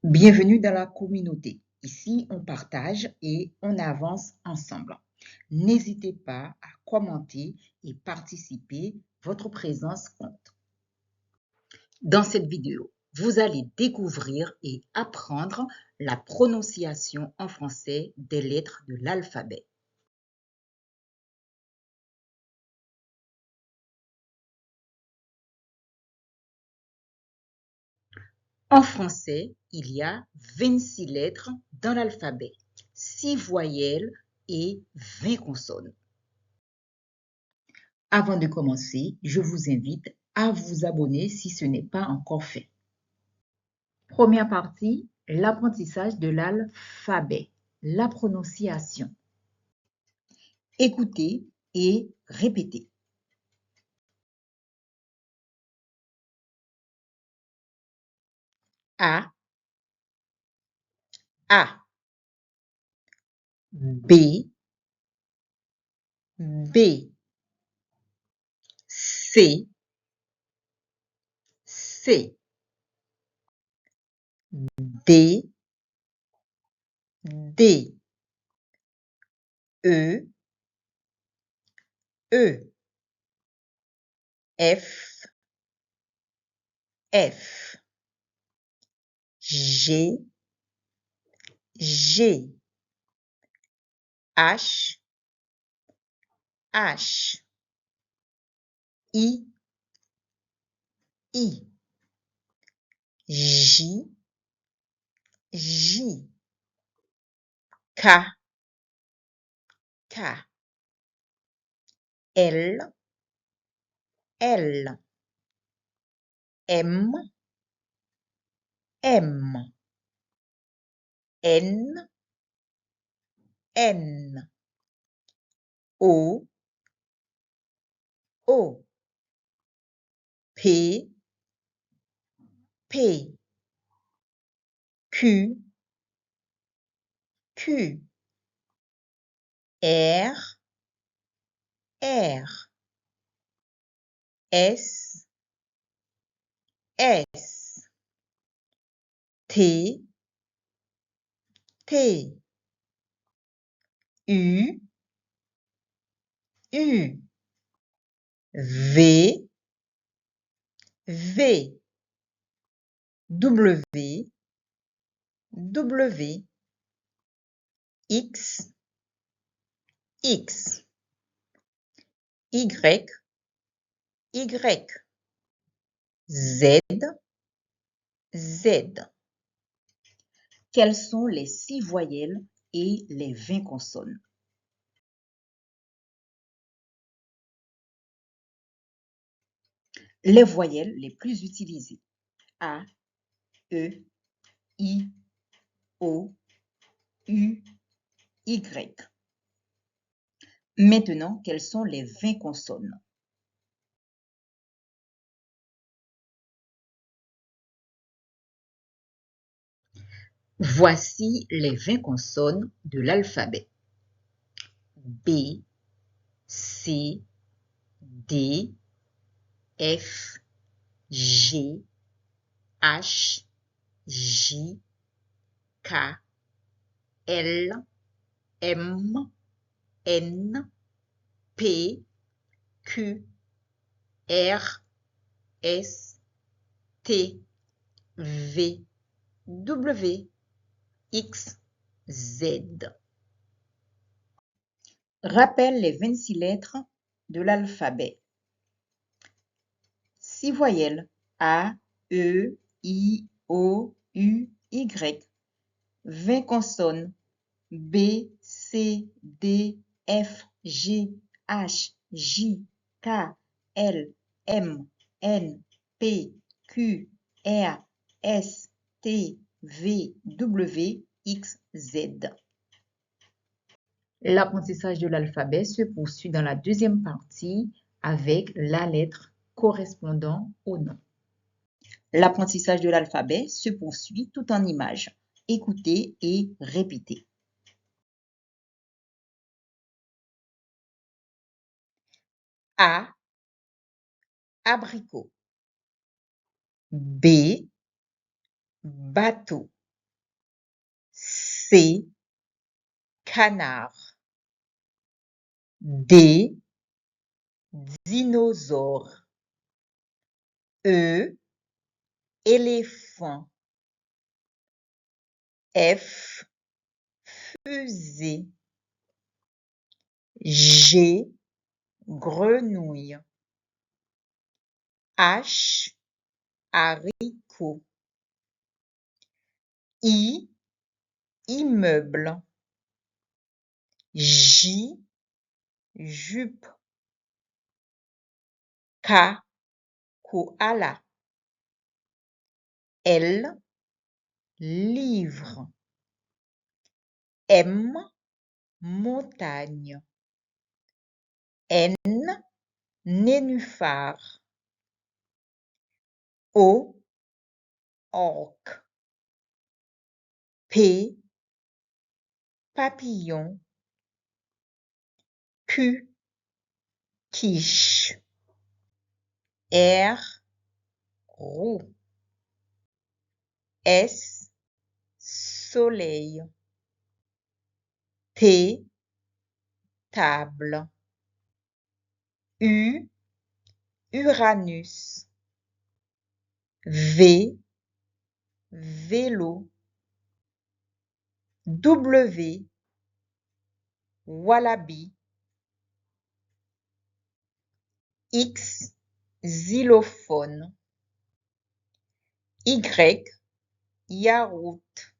Bienvenue dans la communauté. Ici, on partage et on avance ensemble. N'hésitez pas à commenter et participer. Votre présence compte. Dans cette vidéo, vous allez découvrir et apprendre la prononciation en français des lettres de l'alphabet. En français, il y a 26 lettres dans l'alphabet, 6 voyelles et 20 consonnes. Avant de commencer, je vous invite à vous abonner si ce n'est pas encore fait. Première partie, l'apprentissage de l'alphabet, la prononciation. Écoutez et répétez. A, A, B, B, C, C, D, D, E, E, F, F, G, G, H, H, I, I, J, J, K, K, L, L, M, M, N, N, O, O, P, P, Q, Q, R, R, S, S, T, T, U, U, V, V, W, W, X, X, Y, Y, Z, Z. Quelles sont les 6 voyelles et les 20 consonnes? Les voyelles les plus utilisées: A, E, I, O, U, Y. Maintenant, quelles sont les 20 consonnes? Voici les 20 consonnes de l'alphabet: B, C, D, F, G, H, J, K, L, M, N, P, Q, R, S, T, V, W, X, Z. Rappelle les 26 lettres de l'alphabet. 6 voyelles: A, E, I, O, U, Y. 20 consonnes: B, C, D, F, G, H, J, K, L, M, N, P, Q, R, S, T, V, W, X, Z. L'apprentissage de l'alphabet se poursuit dans la deuxième partie avec la lettre correspondant au nom. L'apprentissage de l'alphabet se poursuit tout en images. Écoutez et répétez. A, abricot. B, bateau. C, canard. D, dinosaure. E, éléphant. F, fusée. G, grenouille. H, haricot. I, immeuble. J, jupe. K, koala. L, livre. M, montagne. N, nénuphar. O, orque. P, papillon. Q, quiche. R, roue. S, soleil. T, table. U, Uranus. V, vélo. W, wallaby. X, xylophone. Y, yaourt.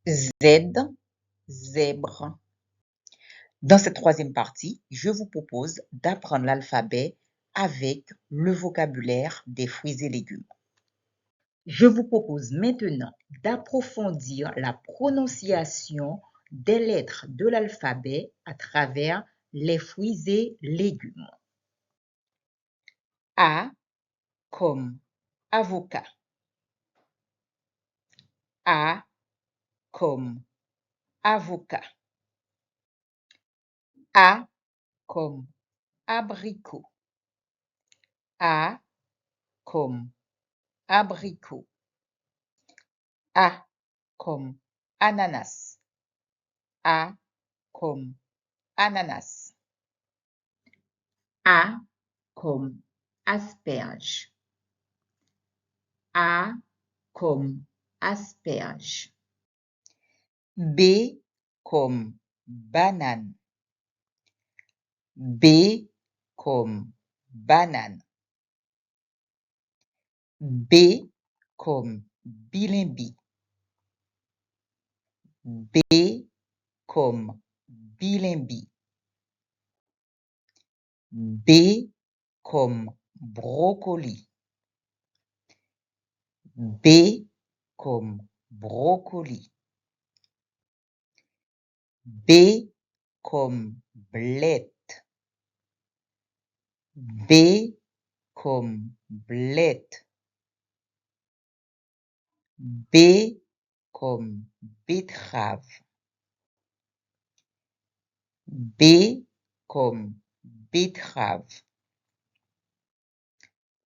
Z, zèbre. Dans cette troisième partie, je vous propose d'apprendre l'alphabet avec le vocabulaire des fruits et légumes. Je vous propose maintenant d'approfondir la prononciation des lettres de l'alphabet à travers les fruits et légumes. A comme avocat. A comme avocat. A comme abricot. A comme abricot. A comme ananas. A comme ananas. A comme asperge. A comme asperge. B comme banane. B comme banane. B comme bilimbi. B comme bilimbi. B comme brocoli. B comme brocoli. B comme blette. B comme blette. B comme betterave. B comme betterave.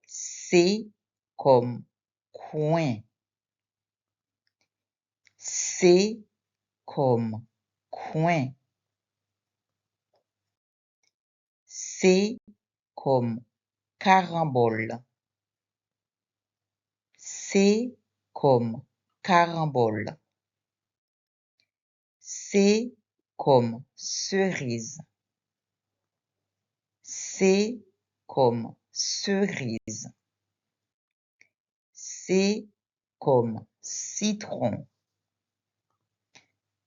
C comme coin. C comme coin. C comme carambole. C comme carambole. C comme cerise. C comme cerise. C comme citron.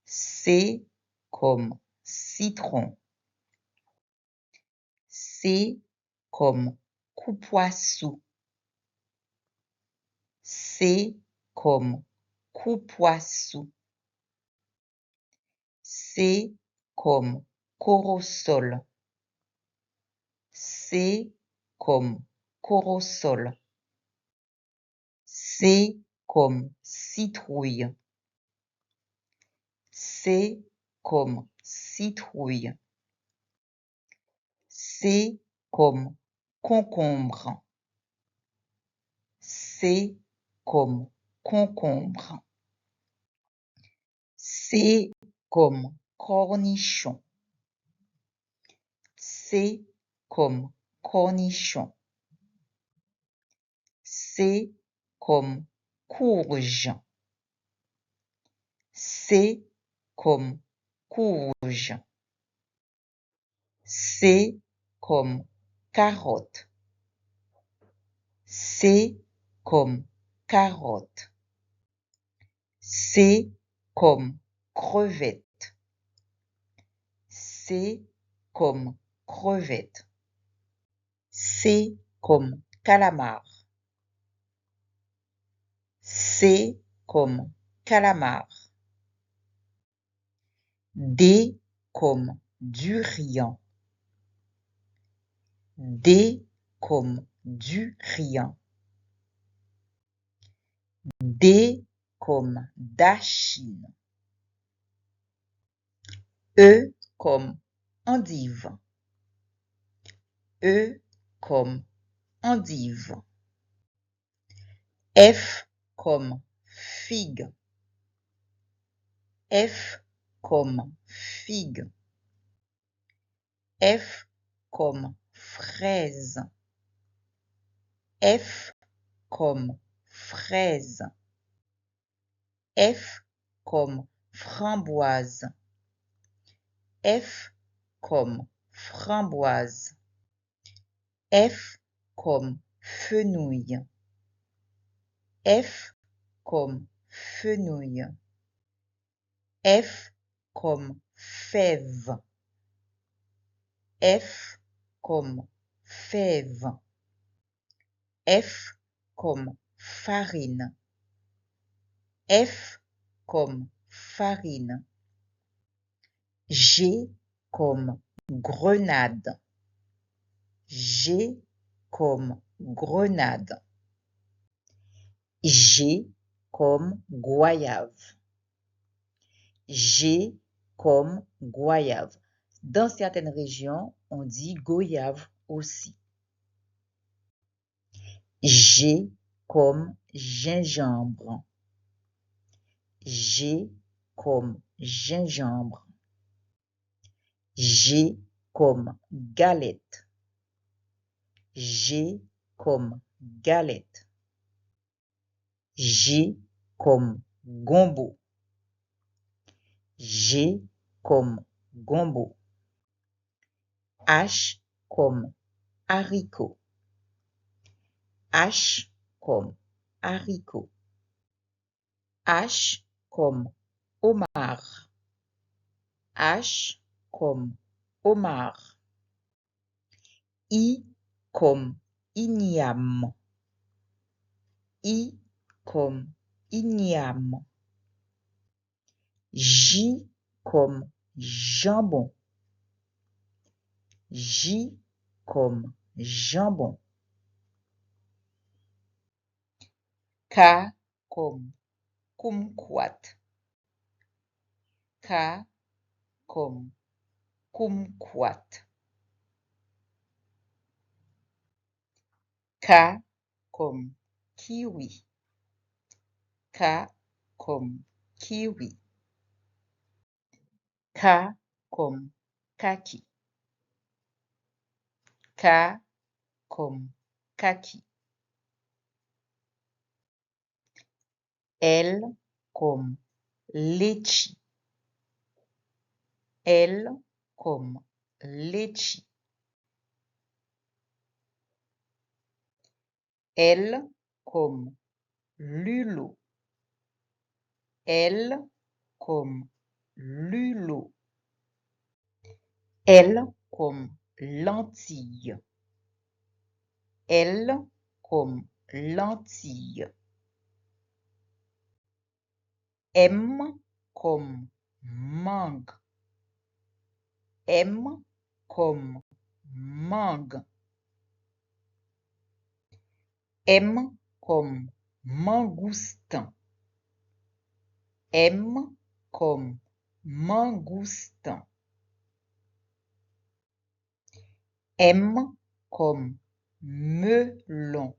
C comme citron. C comme coupoissou. C comme coupoissou. C comme corosol. C comme corosol. C comme citrouille. C comme citrouille. C comme concombre. C comme concombre. C comme cornichon. C comme cornichon. C comme courge. C comme courge. C comme carotte. C comme carotte. C comme crevette. C comme crevette. C comme calamar. C comme calamar. D comme durian. D comme durian. D comme dachine. E comme endive. E comme endive. F comme figue. F comme figue. F comme fraise. F comme fraise. F comme framboise. F comme framboise. F comme fenouil. F comme fenouil. F comme fève. F comme fève. F comme farine. F comme farine. G comme grenade. G comme grenade. G comme goyave. G comme goyave. Dans certaines régions, on dit goyave aussi. G comme gingembre. G comme gingembre. G comme galette. G comme galette. G comme gombo. G comme gombo. H comme haricot. H comme haricot. H comme homard. H comme homard. I comme igname. I comme igname. J comme jambon. J comme jambon. K comme kumquat. K comme kumquat. K comme kiwi. K comme kiwi. K comme kaki. K comme kaki. L comme litchi. L comme litchi. L comme lulo. L comme lulo. L comme lentille. L comme lentille. M comme mangue. M comme mangue. M comme mangoustin. M comme mangoustin. M comme melon.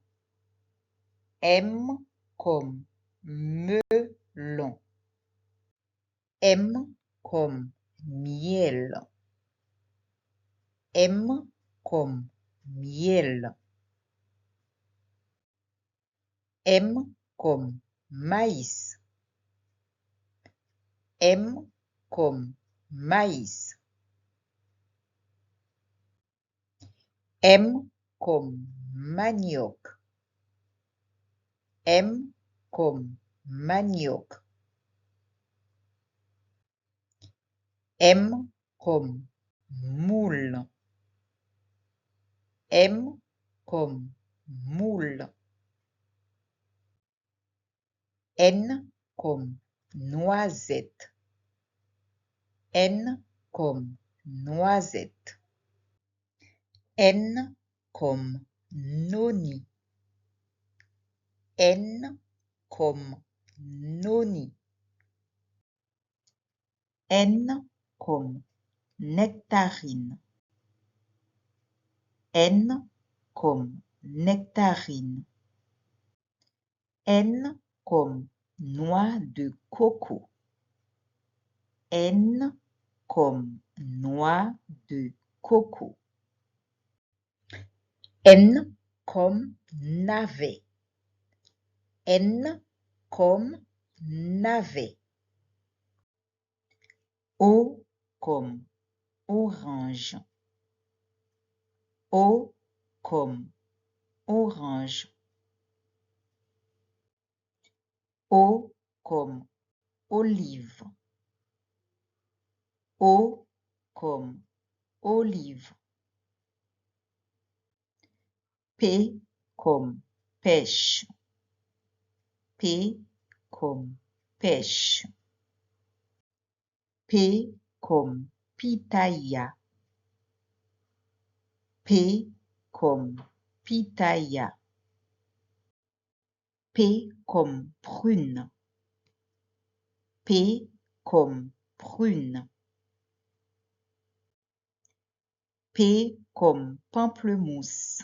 M comme melon. M comme miel. M comme miel. M comme maïs. M comme maïs. M comme manioc. M comme manioc. M comme moule. M comme moule. N comme noisette. N comme noisette. N comme noni. N comme noni. N comme nectarine. N comme nectarine. N comme noix de coco. N comme noix de coco. N comme navet. N comme navet. O comme orange. O comme orange. O comme olive. O comme olive. P comme pêche. P comme pêche. P comme pitaya. P comme pitaya. P comme prune. P comme prune. P comme pamplemousse.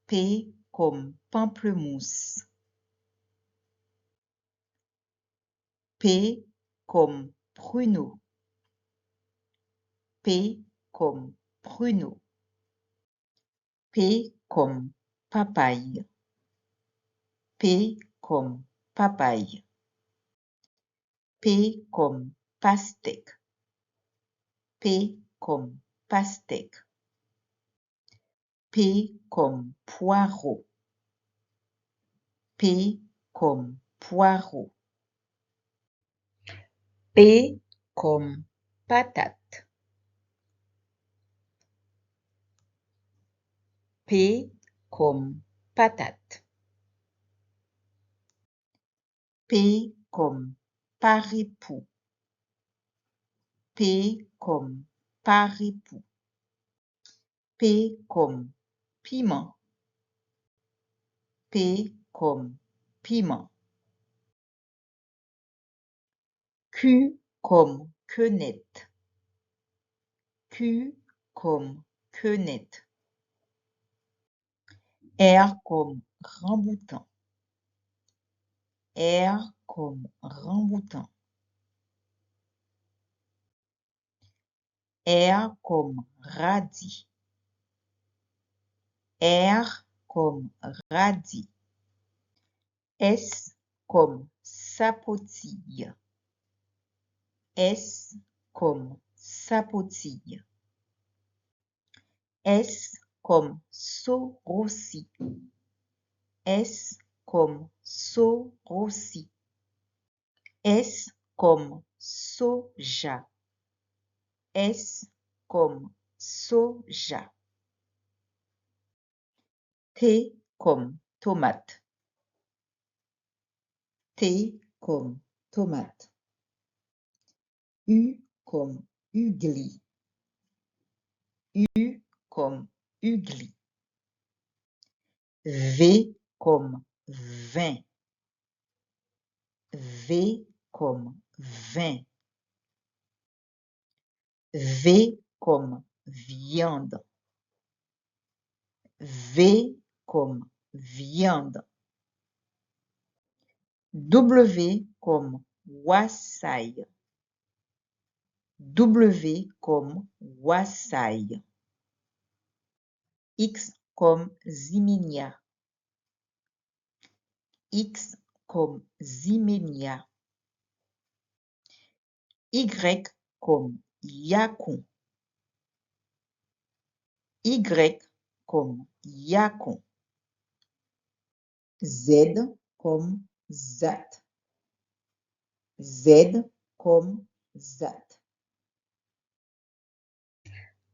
P comme pamplemousse. P comme pruneau. P comme pruneau. P comme papaye. P comme papaye. P comme pastèque. P comme pastèque. P comme poireau. P comme poireau. P comme patate. P comme patate. P comme paripou. P comme paripou. P comme piment. P comme piment. Q comme quenette. Q comme quenette. R comme ramboutan. R comme ramboutan. R comme radis. R comme radis. S comme sapotille. S comme sapotille. S comme sorossi. S comme sorossi. S comme soja. S comme soja. T comme tomate. T comme tomate. U comme ugly. U comme ugly. V comme vin. V comme vin. V comme viande. V comme viande. W comme Wassail. W comme Wassail. X comme Ziminia. X comme Zimenia. Y comme Yacon. Y comme Yacon. Z comme Zat. Z comme Zat.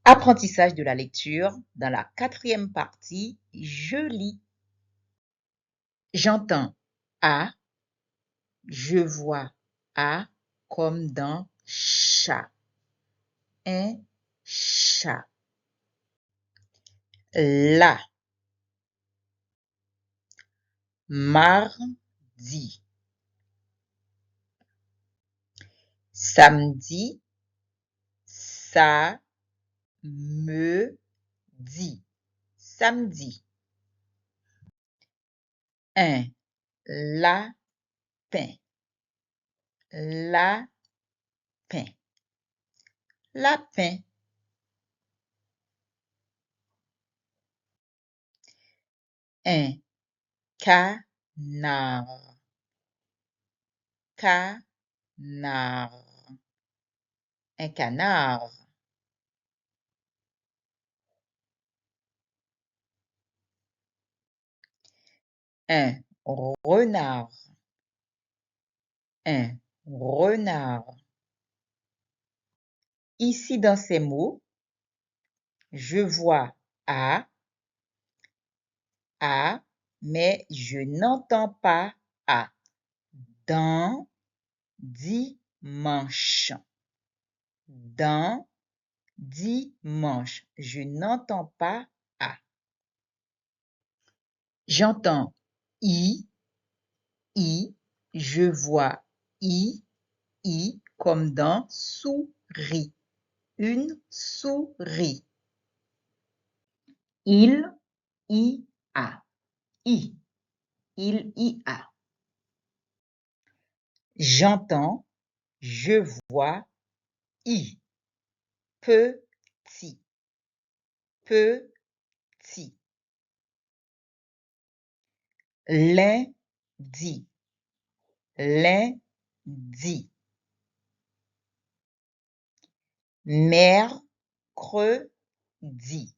Apprentissage de la lecture. Dans la 4e partie, je lis. J'entends A. Je vois A comme dans chat. Un chat. La. Mardi. Samedi. Samedi. Samedi. Un lapin. Lapin. Lapin. Un canard. Canard. Un canard. Un renard. Un renard. Ici, dans ces mots, je vois A, mais je n'entends pas A. Dans dimanche. Dans dimanche. Je n'entends pas A. J'entends I. Je vois I comme dans souris. Une souris. Il y a. I. Il y a. J'entends, je vois I. Petit. Petit. Lundi. Lundi. Mercredi.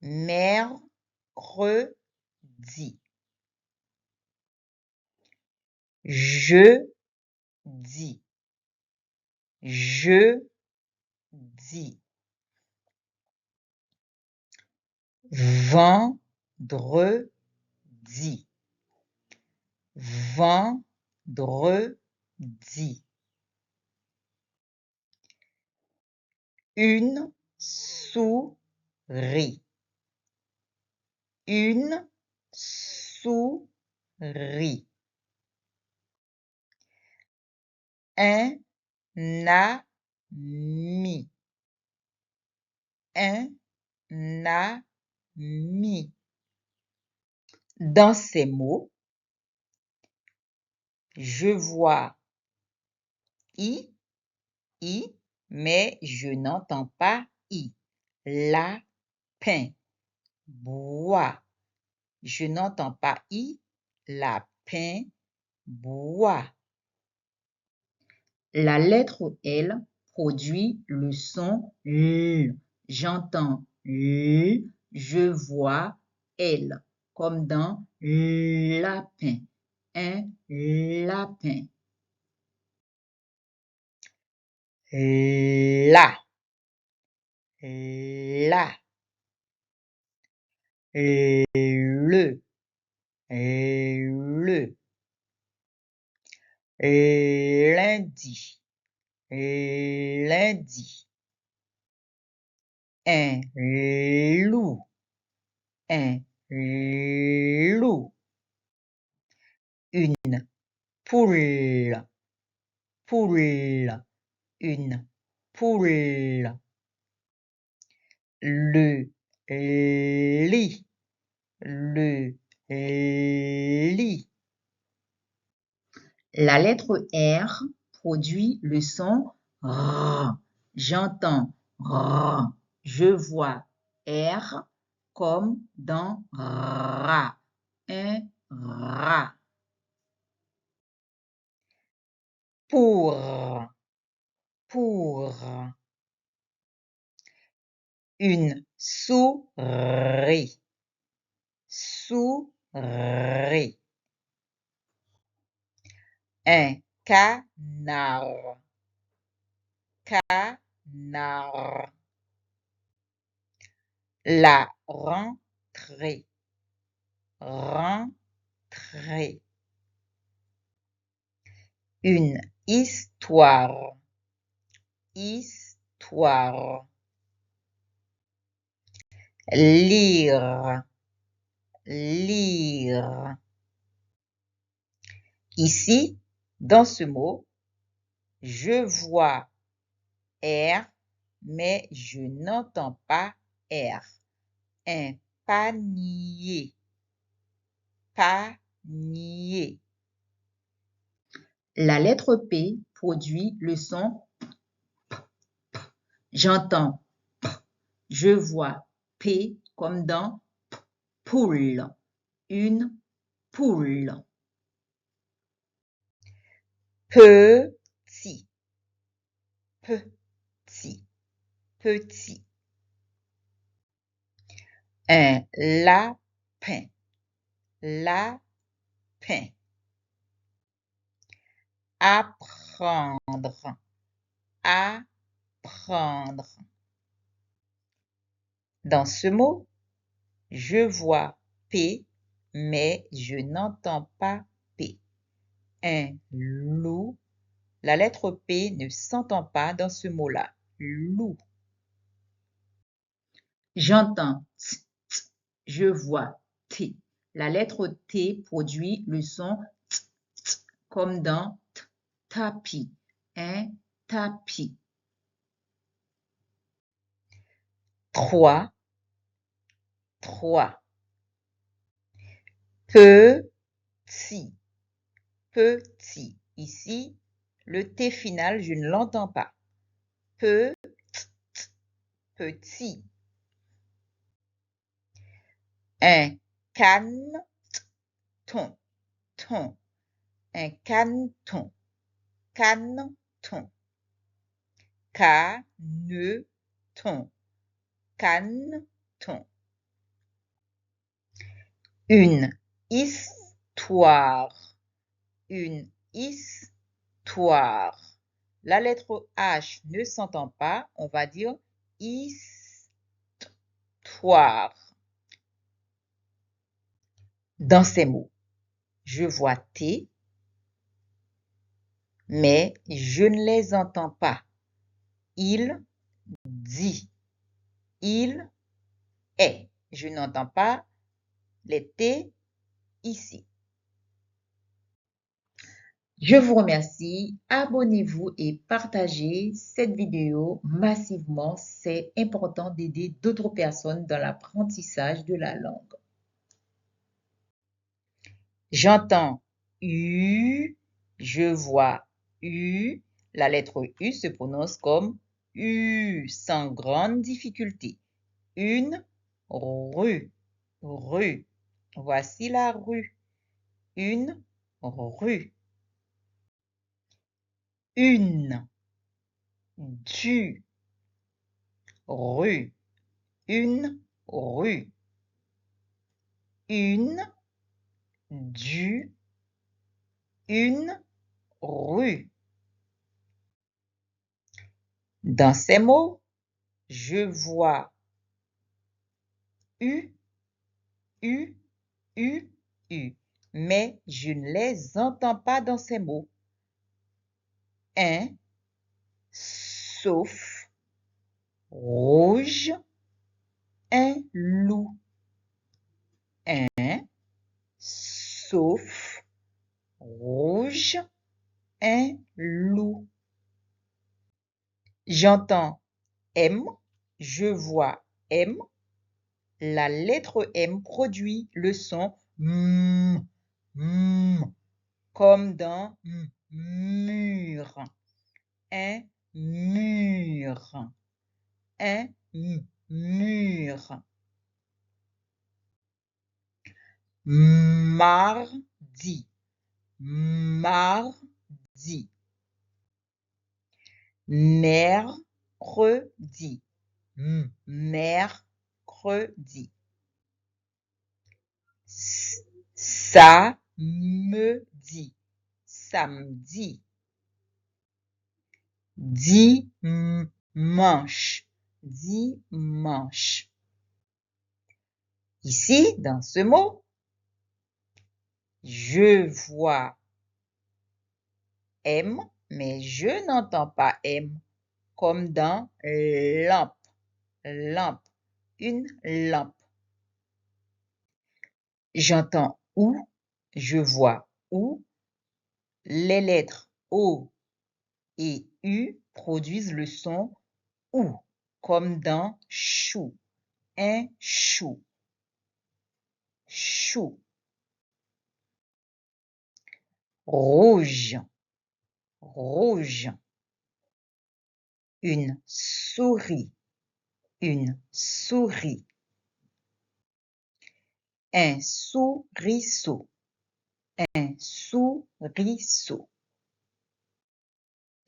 Mercredi. Jeudi. Jeudi. Vendredi. Vendredi. Une souris. Une souris. Un ami. Un ami. Dans ces mots, je vois I, mais je n'entends pas I. Lapin, bois. Je n'entends pas I. Lapin, bois. La lettre L produit le son L. J'entends L, je vois L, comme dans lapin. Un lapin. La, la, le, lundi, lundi. Un loup, un loup. Une poule, poule, une poule. Le lit, le lit. La lettre R produit le son R. J'entends R. Je vois R comme dans rat. Un rat. Pour. Une souris. Souris. Un canard. Canard. La rentrée. Rentrée. Une histoire. Histoire. Lire. Lire. Ici, dans ce mot, je vois R, mais je n'entends pas R. Un panier. Panier. La lettre P produit le son P. J'entends P. Je vois P comme dans poule. Une poule. Petit. Petit. Petit. Un lapin. Lapin. Apprendre. Apprendre. Dans ce mot, je vois P, mais je n'entends pas P. Un loup. La lettre P ne s'entend pas dans ce mot-là. Loup. J'entends T, T. Je vois T. La lettre T produit le son T, T, comme dans tapis. Un tapis. 3. Petit. Petit. Ici, le T final, je ne l'entends pas. Petit. Un canton. Un canton. Caneton. Caneton. Une histoire. Une histoire. La lettre H ne s'entend pas. On va dire histoire. Dans ces mots, je vois T, mais je ne les entends pas. Il dit. Il est. Je n'entends pas les T ici. Je vous remercie. Abonnez-vous et partagez cette vidéo massivement. C'est important d'aider d'autres personnes dans l'apprentissage de la langue. J'entends U, je vois U. La lettre U se prononce comme U, sans grande difficulté. Une rue. Rue. Voici la rue. Une rue. Une. Du. Rue. Une rue. Une. Du. Une rue. Dans ces mots, je vois U, U, U, U, mais je ne les entends pas dans ces mots. Un, sauf, rouge, un loup. Un, sauf, rouge, un loup. J'entends M, je vois M. La lettre M produit le son M, comme dans mur. Un mur. Un mur. Mardi. Mardi. Mercredi. Mercredi. Samedi. Samedi. Dimanche. Dimanche. Ici, dans ce mot, je vois M, mais je n'entends pas M, comme dans lampe. Lampe. Une lampe. J'entends OU, je vois OU. Les lettres O et U produisent le son OU, comme dans chou. Un chou. Chou. Rouge. Rouge. Une souris. Une souris. Un souriceau. Un souriceau.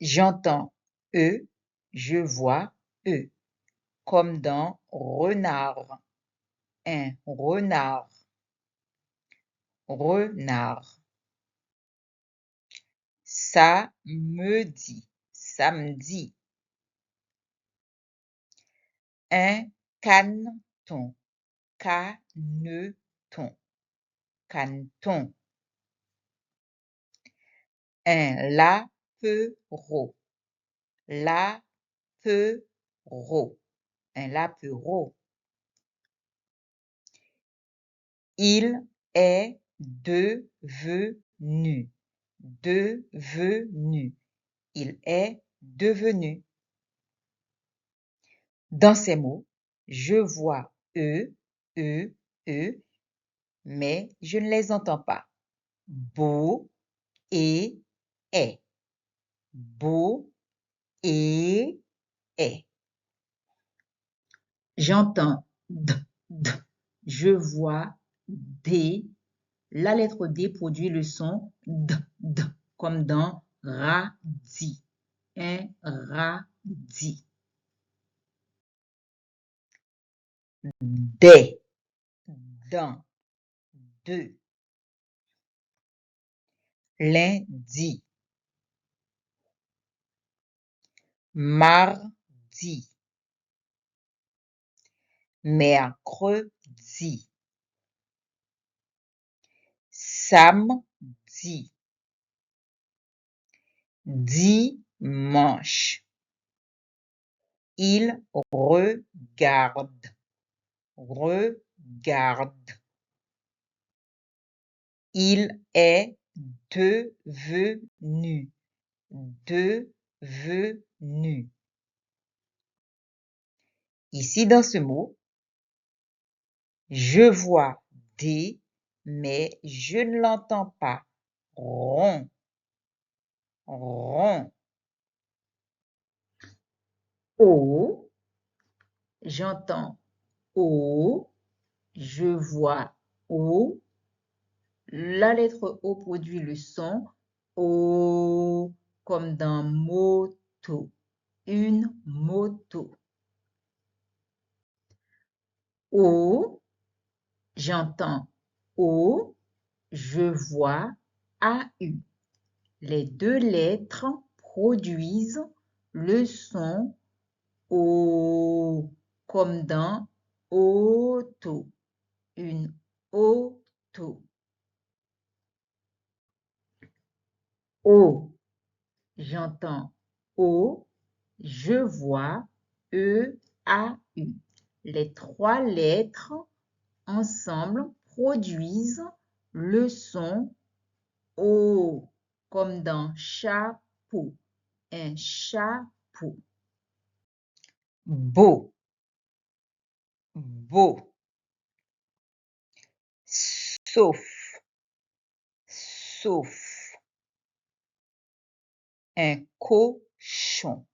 J'entends E, je vois E, comme dans renard. Un renard. Renard. Samedi. Samedi. Un caneton. Caneton. Caneton. Un lapereau. Lapereau. Un lapereau. Il est devenu. Devenu. Il est devenu. Dans ces mots, je vois E, mais je ne les entends pas. Beau et est. Beau et est. J'entends D. Je vois D. La lettre D produit le son D, comme dans radis. Un radis. Des. Dans. De. Lundi. Mardi. Mercredi. Samedi. Dimanche. Il regarde. Regarde. Il est devenu. Devenu. Ici, dans ce mot, je vois D, mais je ne l'entends pas. Rond. Rond. O. J'entends O. Je vois O. La lettre O produit le son O, comme dans moto. Une moto. O. J'entends O. Je vois AU. Les deux lettres produisent le son O, comme dans auto. Une auto. O. J'entends O. Je vois EAU. Les trois lettres ensemble produisent le son O, comme dans chapeau. Un chapeau. Beau. Beau. Sauf. Sauf. Un cochon.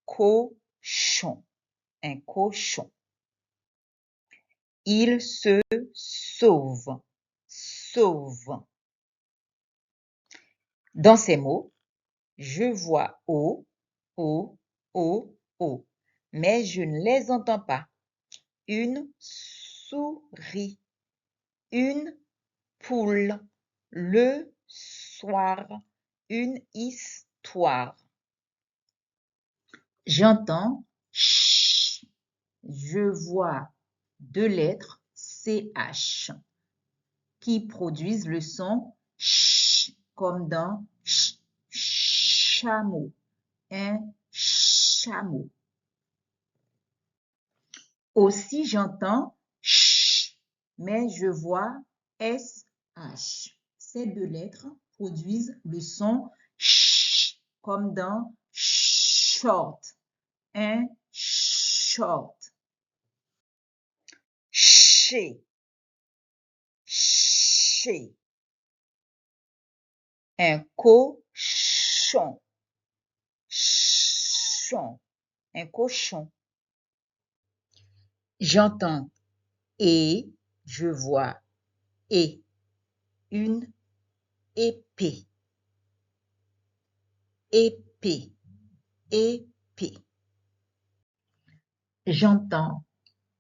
Cochon. Un cochon. Il se sauve. Sauve. Dans ces mots, je vois O, O, O, O, mais je ne les entends pas. Une souris, une poule, le soir, une histoire. J'entends ch. Je vois deux lettres CH qui produisent le son ch comme dans chameau. Un chameau. Aussi, j'entends ch, mais je vois SH. Ces deux lettres produisent le son ch, comme dans short. Un short. Chez. Chez. Un cochon. Chon. Un cochon. J'entends et, je vois et. Une épée. Épée. Épée. J'entends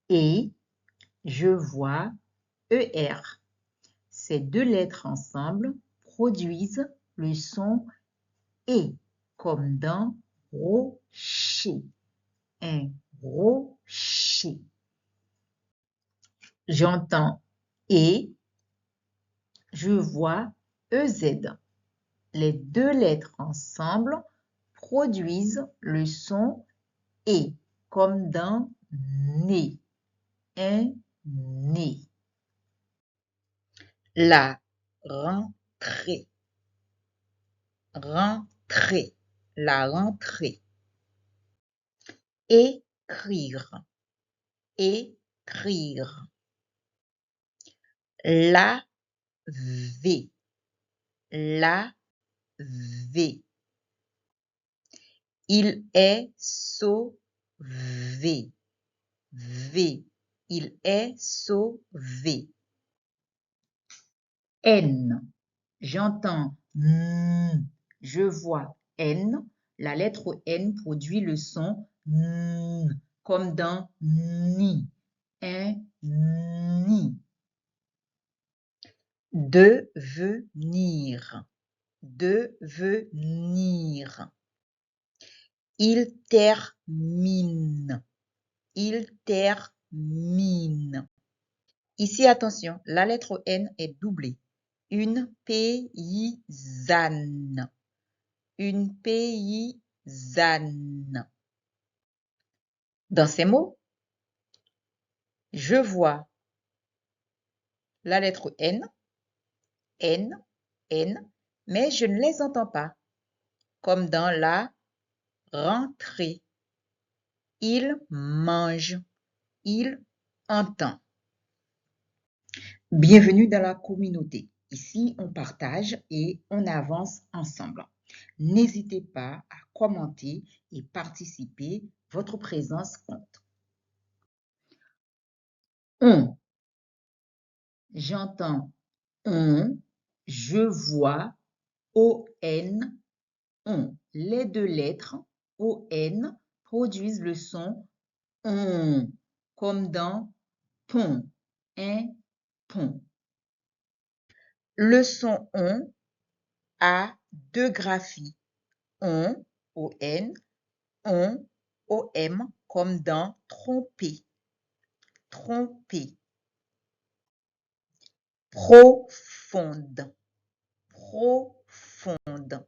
et, je vois ER. Ces deux lettres ensemble produisent le son et, comme dans rocher. Un rocher. J'entends et, je vois EZ. Les deux lettres ensemble produisent le son et, comme dans nez. Un nez. La rentrée. Rentrée. La rentrée. Écrire. Écrire. Laver. Laver. Il est sauvé. V. Il est sauvé. N. J'entends N. Je vois N. La lettre N produit le son N, comme dans ni. Un nid. Devenir. Devenir. Il termine. Il termine. Ici, attention, la lettre N est doublée. Une paysanne. Une paysanne. Dans ces mots, je vois la lettre N, N, N, mais je ne les entends pas, comme dans la rentrée. Il mange, il entend. Bienvenue dans la communauté. Ici, on partage et on avance ensemble. N'hésitez pas à commenter et participer. Votre présence compte. On. J'entends on. Je vois on. On. Les deux lettres on produisent le son on, comme dans pont. Un pont. Le son on a deux graphies. On, OM, comme dans tromper. Tromper. Profonde. Profonde.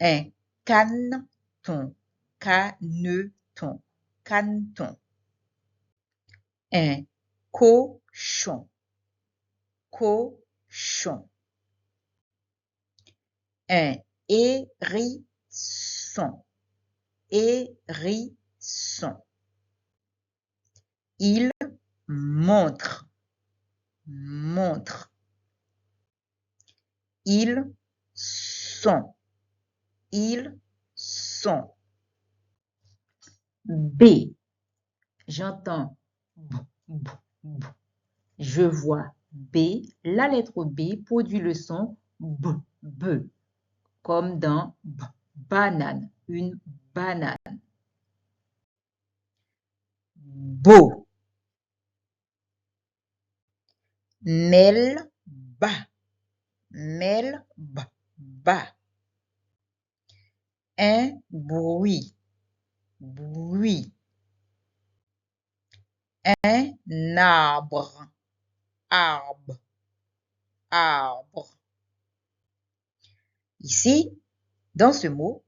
Un caneton. Caneton. Caneton. Un cochon. Cochon. Un hérisson. Hérisson. Il montre. Montre. Il sont. Ils sont. B. J'entends B, B, B. Je vois B. La lettre B produit le son B, B, comme dans banane, une banane. Beau. Melba, melba, ba. Un bruit, bruit. Un arbre, arbre, arbre. Ici, dans ce mot,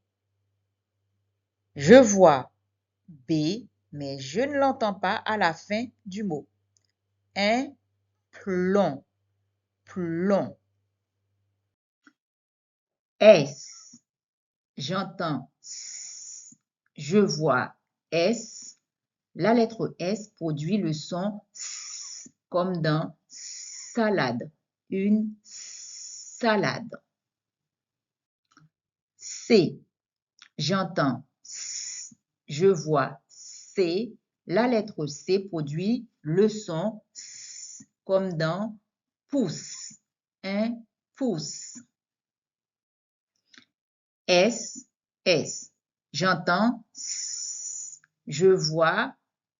je vois B, mais je ne l'entends pas à la fin du mot. Un plomb, plomb. S, j'entends S, je vois S. La lettre S produit le son S, comme dans salade, une salade. C, j'entends S, je vois C. La lettre C produit le son S, comme dans pouce, un pouce. S, S. J'entends S, je vois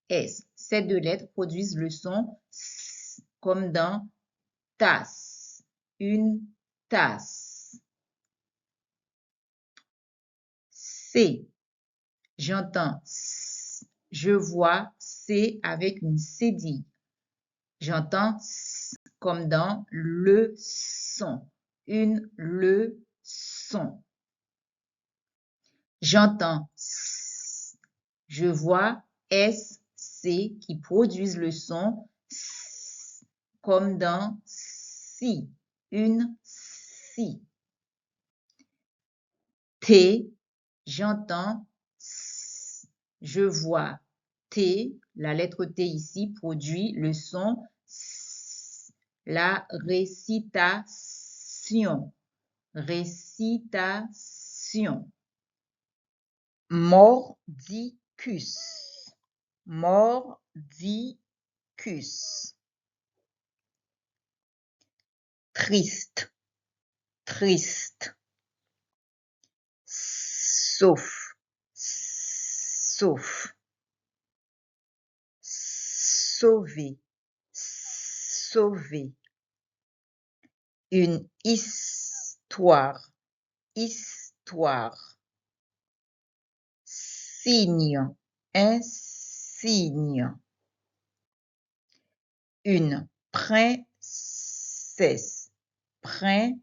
S. Ces deux lettres produisent le son S, comme dans tasse, une tasse. C, j'entends S, je vois C avec une cédille. J'entends S, comme dans leçon, une leçon. J'entends S, je vois S, C qui produisent le son S, comme dans si, une scie. T, j'entends S, je vois T, la lettre T ici produit le son S, la récitation, récitation. Mordicus, mordicus. Triste, triste. Sauf, sauf. Sauver, sauver. Une histoire, histoire. Signe, un signe. Une princesse, princesse.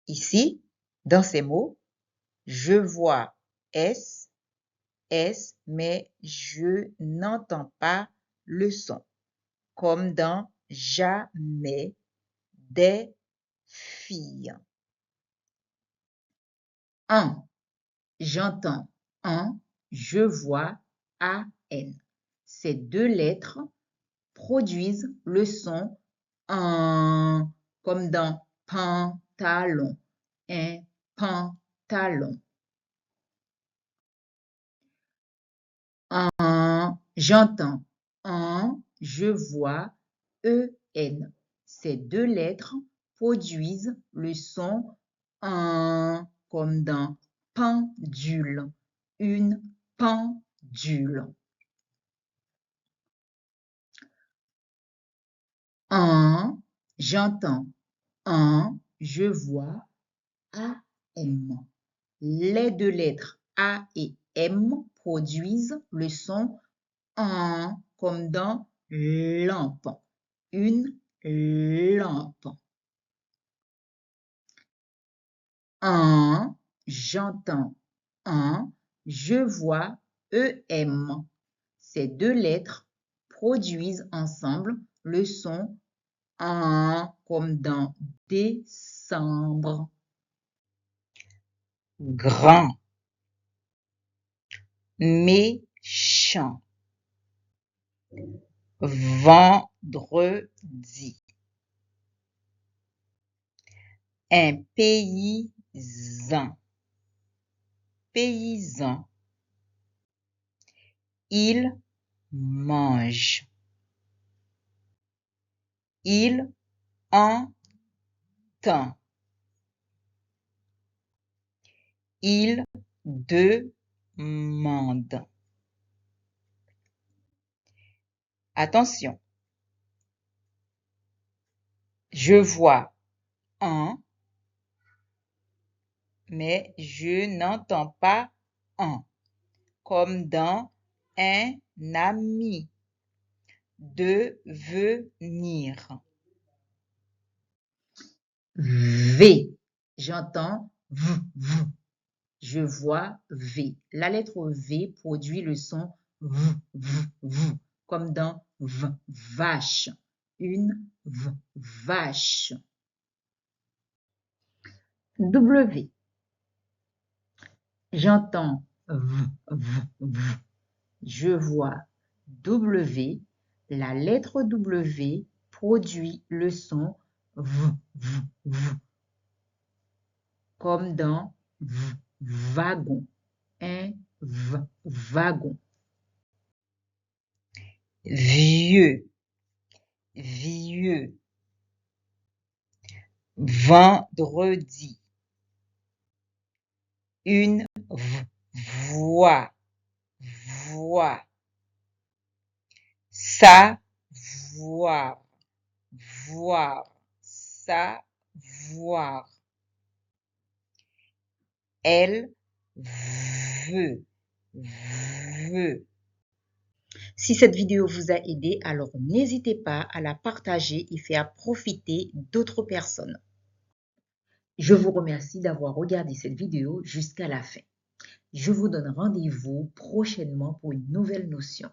Ici, dans ces mots, je vois S, S, mais je n'entends pas le son, comme dans jamais, des filles. En, j'entends en, je vois AN. Ces deux lettres produisent le son en, comme dans pantalon, un pantalon. En, j'entends en, je vois EN. Ces deux lettres produisent le son en, comme dans pendule, une pendule. En, j'entends en, je vois AM. Les deux lettres A et M produisent le son en, comme dans lampe, une lampe. En, j'entends en, je vois EM. Ces deux lettres produisent ensemble le son en, comme dans décembre. Grand, méchant. Vendredi. Un paysan. Paysan. Il mange. Il entend. Il demande. Attention. Je vois un, mais je n'entends pas un, comme dans un ami. Devenir. V. J'entends V, V. Je vois V. La lettre V produit le son V, V, V, comme dans vache. Une vache. W. J'entends V, V, V. Je vois W. La lettre W produit le son V, V, V, comme dans wagon. Un wagon. Vieux, vieux. Vendredi. Une voix, voix. Savoir, voir, savoir. Elle veut, veut. Si cette vidéo vous a aidé, alors n'hésitez pas à la partager et faire profiter d'autres personnes. Je vous remercie d'avoir regardé cette vidéo jusqu'à la fin. Je vous donne rendez-vous prochainement pour une nouvelle notion.